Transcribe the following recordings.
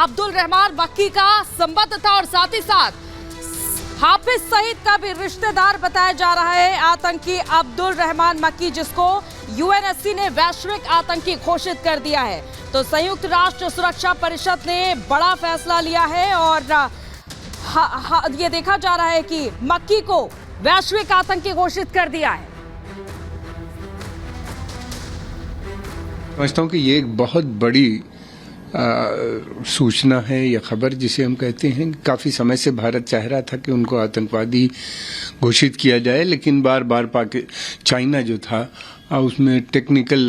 अब्दुल रहमान मक्की का संबंध था और साथ ही साथ हाफिज सईद का भी रिश्तेदार बताया जा रहा है आतंकी अब्दुल रहमान मक्की, जिसको यूएनएससी ने वैश्विक आतंकी घोषित कर दिया है। तो संयुक्त राष्ट्र सुरक्षा परिषद ने बड़ा फैसला लिया है और ये देखा जा रहा है कि मक्की को वैश्विक आतंकी घोषित कर दिया है। समझता हूँ कि ये एक बहुत बड़ी सूचना है या खबर जिसे हम कहते हैं। काफ़ी समय से भारत चाह रहा था कि उनको आतंकवादी घोषित किया जाए, लेकिन बार बार चाइना जो था उसमें टेक्निकल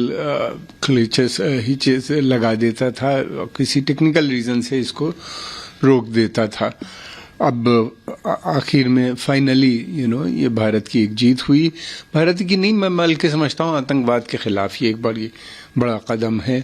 हिचेस लगा देता था, किसी टेक्निकल रीज़न से इसको रोक देता था। अब आखिर में फाइनली ये भारत की एक जीत हुई। भारत की नहीं, मैं बल्कि समझता हूँ आतंकवाद के खिलाफ ये एक बड़ा कदम है।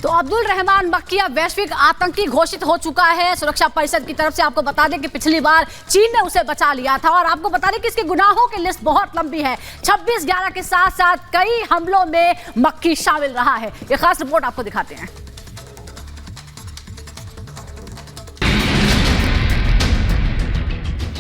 तो अब्दुल रहमान मक्की अब वैश्विक आतंकी घोषित हो चुका है सुरक्षा परिषद की तरफ से। आपको बता दें कि पिछली बार चीन ने उसे बचा लिया था और आपको बता दें कि इसके गुनाहों की लिस्ट बहुत लंबी है। 26/11 के साथ साथ कई हमलों में मक्की शामिल रहा है। ये खास रिपोर्ट आपको दिखाते हैं।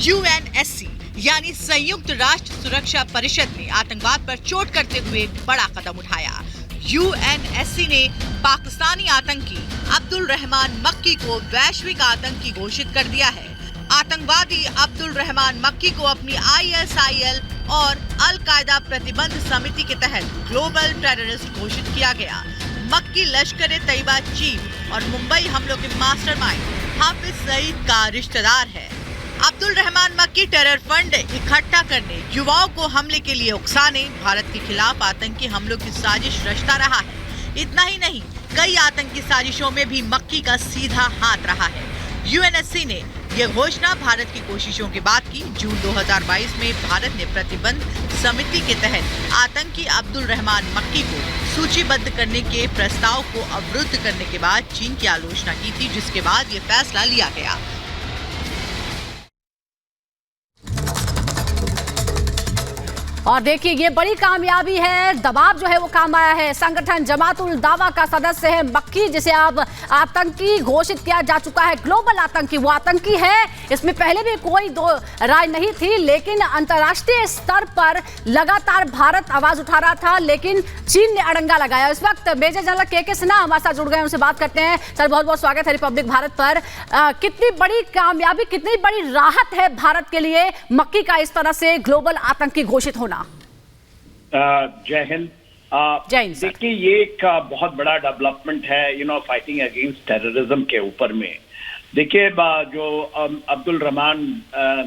यूएनएससी यानी संयुक्त राष्ट्र सुरक्षा परिषद ने आतंकवाद पर चोट करते हुए बड़ा कदम उठाया। यूएनएससी ने पाकिस्तानी आतंकी अब्दुल रहमान मक्की को वैश्विक आतंकी घोषित कर दिया है। आतंकवादी अब्दुल रहमान मक्की को अपनी आईएसआईएल और अल कायदा प्रतिबंध समिति के तहत ग्लोबल टेररिस्ट घोषित किया गया। मक्की लश्कर तैयबा चीफ और मुंबई हमलों के मास्टरमाइंड हाफिज सईद का रिश्तेदार है। अब्दुल रहमान मक्की टेरर फंड इकट्ठा करने, युवाओं को हमले के लिए उकसाने, भारत के खिलाफ आतंकी हमलों की साजिश रचता रहा है। इतना ही नहीं, कई आतंकी साजिशों में भी मक्की का सीधा हाथ रहा है। यूएनएससी ने यह घोषणा भारत की कोशिशों के बाद की। जून 2022 में भारत ने प्रतिबंध समिति के तहत आतंकी अब्दुल रहमान मक्की को सूचीबद्ध करने के प्रस्ताव को अवरुद्ध करने के बाद चीन की आलोचना की थी, जिसके बाद ये फैसला लिया गया। और देखिए ये बड़ी कामयाबी है, दबाव जो है वो काम आया है। संगठन जमातुल दावा का सदस्य है मक्की, जिसे अब आतंकी घोषित किया जा चुका है। ग्लोबल आतंकी, वो आतंकी है, इसमें पहले भी कोई दो राय नहीं थी, लेकिन अंतर्राष्ट्रीय स्तर पर लगातार भारत आवाज उठा रहा था, लेकिन चीन ने अड़ंगा लगाया। इस वक्त मेजर जनरल के सिन्हा हमारे साथ जुड़ गए, उनसे बात करते हैं। सर, बहुत बहुत स्वागत है रिपब्लिक भारत पर। कितनी बड़ी कामयाबी, कितनी बड़ी राहत है भारत के लिए मक्की का इस तरह से ग्लोबल आतंकी घोषित होना? जय हिंद। देखिए, ये एक बहुत बड़ा डेवलपमेंट है फाइटिंग अगेंस्ट टेररिज्म के ऊपर में। देखिए, जो अब्दुल रहमान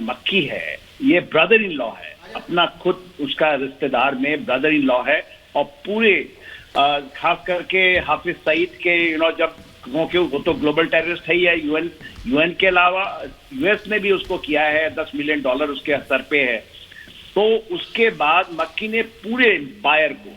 मक्की है, ये ब्रदर इन लॉ है, अपना खुद उसका रिश्तेदार में ब्रदर इन लॉ है। और पूरे खास करके हाफिज सईद के जब क्योंकि वो तो ग्लोबल टेररिस्ट है ही है, यूएन के अलावा यूएस ने भी उसको किया है, $10 मिलियन उसके सर पे है। तो उसके बाद मक्की ने पूरे एम्पायर को,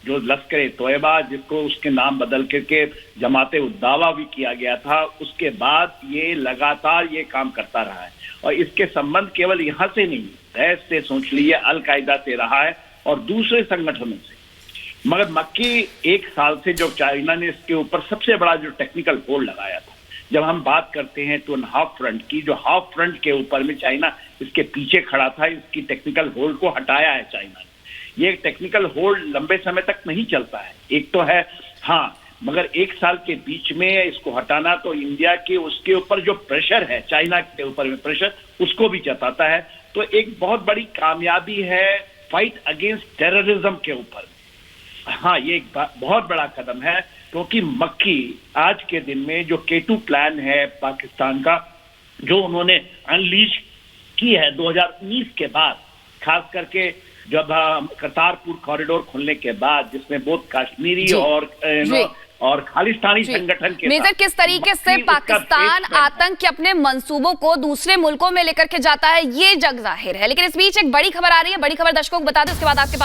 जो लश्कर तोयबा, जिसको उसके नाम बदल करके जमाते उद्दावा भी किया गया था, उसके बाद ये लगातार ये काम करता रहा है। और इसके संबंध केवल यहाँ से नहीं, देश से सोच लीजिए, अल कायदा से रहा है और दूसरे संगठनों से। मगर मक्की 1 साल से जो चाइना ने इसके ऊपर सबसे बड़ा जो टेक्निकल होल्ड लगाया था, जब हम बात करते हैं तो हाफ फ्रंट की, जो हाफ फ्रंट के ऊपर में चाइना इसके पीछे खड़ा था, इसकी टेक्निकल होल्ड को हटाया है चाइना ने। ये टेक्निकल होल्ड लंबे समय तक नहीं चलता है, एक तो है हाँ, मगर 1 साल के बीच में इसको हटाना तो इंडिया के उसके ऊपर जो प्रेशर है, चाइना के ऊपर में प्रेशर, उसको भी जताता है। तो एक बहुत बड़ी कामयाबी है फाइट अगेंस्ट टेररिज्म के ऊपर। हाँ, ये एक बहुत बड़ा कदम है, क्योंकि मक्की आज के दिन में जो K2 प्लान है पाकिस्तान का, जो उन्होंने अनलीज की है 2019 के बाद, खास करके जब करतारपुर कॉरिडोर खुलने के बाद, जिसमें बहुत कश्मीरी और खालिस्तानी संगठन के मेजर किस तरीके से पाकिस्तान आतंक के अपने मंसूबों को दूसरे मुल्कों में लेकर के जाता है, ये जग जाहिर है। लेकिन इस बीच एक बड़ी खबर आ रही है, बड़ी खबर दर्शकों को बता दें, उसके बाद आपके पास